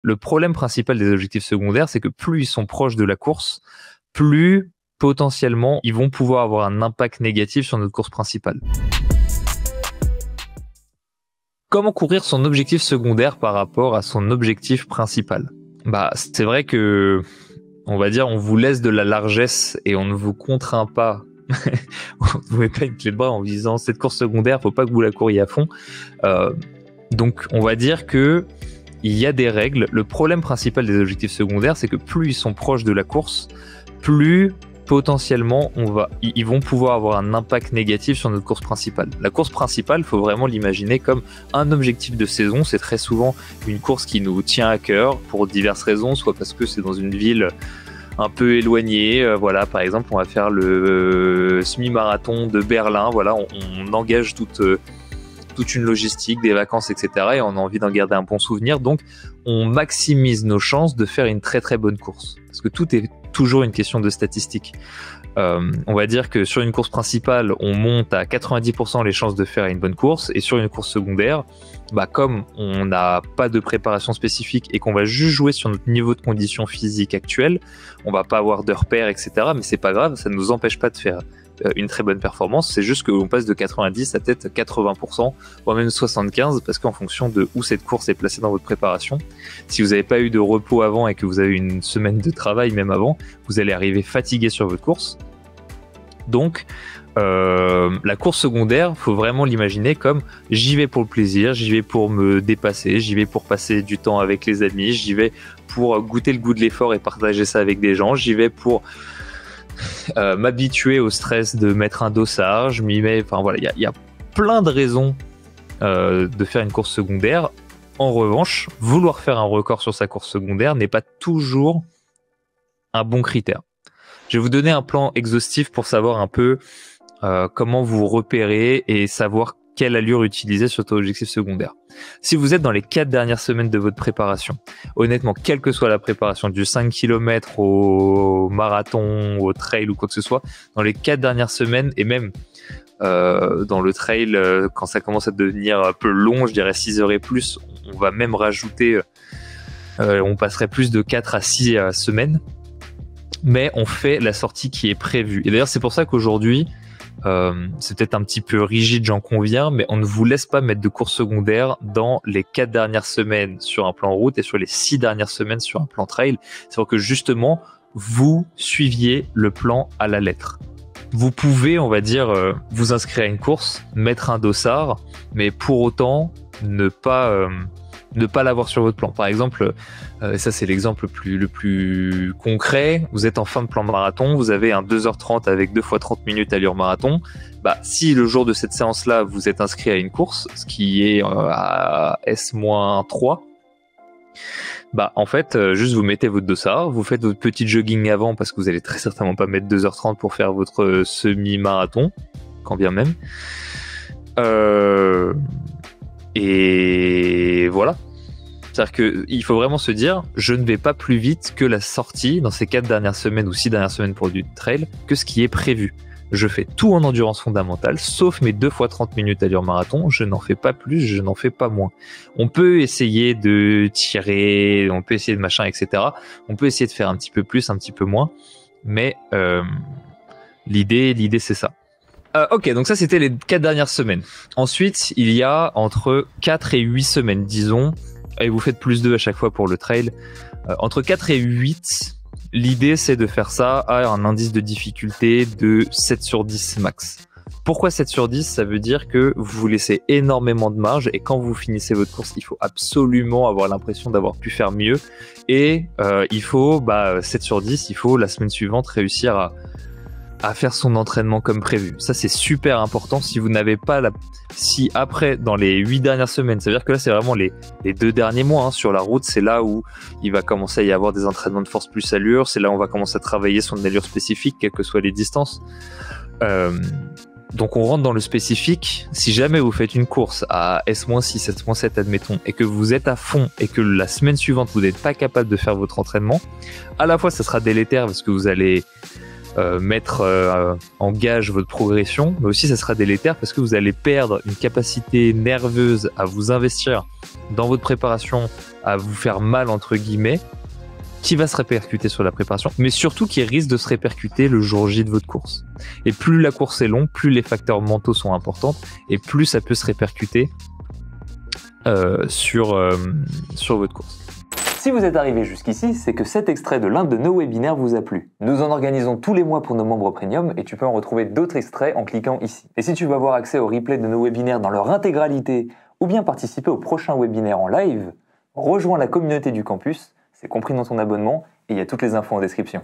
Le problème principal des objectifs secondaires, c'est que plus ils sont proches de la course, plus potentiellement ils vont pouvoir avoir un impact négatif sur notre course principale. Comment courir son objectif secondaire par rapport à son objectif principal? C'est vrai que, on va dire, on vous laisse de la largesse et on ne vous contraint pas. On ne vous met pas une clé de bras en vous disant cette course secondaire, faut pas que vous la couriez à fond. Donc, on va dire que il y a des règles. Le problème principal des objectifs secondaires, c'est que plus ils sont proches de la course, plus potentiellement ils vont pouvoir avoir un impact négatif sur notre course principale. La course principale, il faut vraiment l'imaginer comme un objectif de saison. C'est très souvent une course qui nous tient à cœur pour diverses raisons, soit parce que c'est dans une ville un peu éloignée. Voilà, par exemple, on va faire le semi-marathon de Berlin. Voilà, on engage toute une logistique, des vacances, etc. Et on a envie d'en garder un bon souvenir. Donc, on maximise nos chances de faire une très très bonne course. Parce que tout est toujours une question de statistiques. On va dire que sur une course principale, on monte à 90% les chances de faire une bonne course. Et sur une course secondaire, comme on n'a pas de préparation spécifique et qu'on va juste jouer sur notre niveau de condition physique actuel, on va pas avoir de repères, etc. Mais c'est pas grave, ça ne nous empêche pas de faire une très bonne performance. C'est juste qu'on passe de 90 à peut-être 80%, voire même 75%, parce qu'en fonction de où cette course est placée dans votre préparation, si vous n'avez pas eu de repos avant et que vous avez une semaine de travail même avant, vous allez arriver fatigué sur votre course. Donc, la course secondaire, faut vraiment l'imaginer comme j'y vais pour le plaisir, j'y vais pour me dépasser, j'y vais pour passer du temps avec les amis, j'y vais pour goûter le goût de l'effort et partager ça avec des gens, j'y vais pour m'habituer au stress de mettre un dossard, je m'y mets, enfin voilà, il y a plein de raisons de faire une course secondaire. En revanche, vouloir faire un record sur sa course secondaire n'est pas toujours un bon critère. Je vais vous donner un plan exhaustif pour savoir un peu comment vous repérer et savoir quelle allure utiliser sur votre objectif secondaire. Si vous êtes dans les 4 dernières semaines de votre préparation, honnêtement, quelle que soit la préparation, du 5 km au marathon, au trail ou quoi que ce soit, dans les 4 dernières semaines, et même dans le trail, quand ça commence à devenir un peu long, je dirais 6 heures et plus, on va même rajouter, on passerait plus de 4 à 6 semaines, mais on fait la sortie qui est prévue. Et d'ailleurs, c'est pour ça qu'aujourd'hui, c'est peut-être un petit peu rigide, j'en conviens, mais on ne vous laisse pas mettre de course secondaire dans les 4 dernières semaines sur un plan route et sur les 6 dernières semaines sur un plan trail. C'est pour que justement, vous suiviez le plan à la lettre. Vous pouvez, on va dire, vous inscrire à une course, mettre un dossard, mais pour autant ne pas l'avoir sur votre plan. Par exemple, ça c'est l'exemple le plus concret, vous êtes en fin de plan de marathon, vous avez un 2h30 avec 2 fois 30 minutes allure marathon. Si le jour de cette séance-là, vous êtes inscrit à une course, ce qui est à S-3, en fait, juste vous mettez votre dossard, vous faites votre petit jogging avant, parce que vous allez très certainement pas mettre 2h30 pour faire votre semi-marathon, quand bien même. Et voilà. C'est-à-dire qu'il faut vraiment se dire, je ne vais pas plus vite que la sortie dans ces 4 dernières semaines ou 6 dernières semaines pour du trail que ce qui est prévu. Je fais tout en endurance fondamentale, sauf mes 2 fois 30 minutes allure marathon, je n'en fais pas plus, je n'en fais pas moins. On peut essayer de tirer, on peut essayer de machin, etc. On peut essayer de faire un petit peu plus, un petit peu moins, mais l'idée c'est ça. Ok, donc ça c'était les 4 dernières semaines. Ensuite, il y a entre 4 et 8 semaines, disons, et vous faites plus 2 à chaque fois pour le trail. Entre 4 et 8, l'idée c'est de faire ça à un indice de difficulté de 7 sur 10 max. Pourquoi 7 sur 10? Ça veut dire que vous vous laissez énormément de marge et quand vous finissez votre course, il faut absolument avoir l'impression d'avoir pu faire mieux. Et il faut, 7 sur 10, il faut la semaine suivante réussir à faire son entraînement comme prévu. Ça, c'est super important. Si vous n'avez pas si après, dans les 8 dernières semaines, ça veut dire que là, c'est vraiment les 2 derniers mois, sur la route, c'est là où il va commencer à y avoir des entraînements de force plus allure, c'est là où on va commencer à travailler son allure spécifique, quelles que soient les distances. Donc, on rentre dans le spécifique. Si jamais vous faites une course à S-6, S-7, admettons, et que vous êtes à fond et que la semaine suivante, vous n'êtes pas capable de faire votre entraînement, à la fois, ça sera délétère parce que vous allez mettre en gage votre progression, mais aussi ça sera délétère parce que vous allez perdre une capacité nerveuse à vous investir dans votre préparation, à vous faire mal entre guillemets, qui va se répercuter sur la préparation, mais surtout qui risque de se répercuter le jour J de votre course. Et plus la course est longue, plus les facteurs mentaux sont importants, et plus ça peut se répercuter sur votre course. Si vous êtes arrivé jusqu'ici, c'est que cet extrait de l'un de nos webinaires vous a plu. Nous en organisons tous les mois pour nos membres premium et tu peux en retrouver d'autres extraits en cliquant ici. Et si tu veux avoir accès au replay de nos webinaires dans leur intégralité ou bien participer au prochain webinaire en live, rejoins la communauté du campus, c'est compris dans ton abonnement et il y a toutes les infos en description.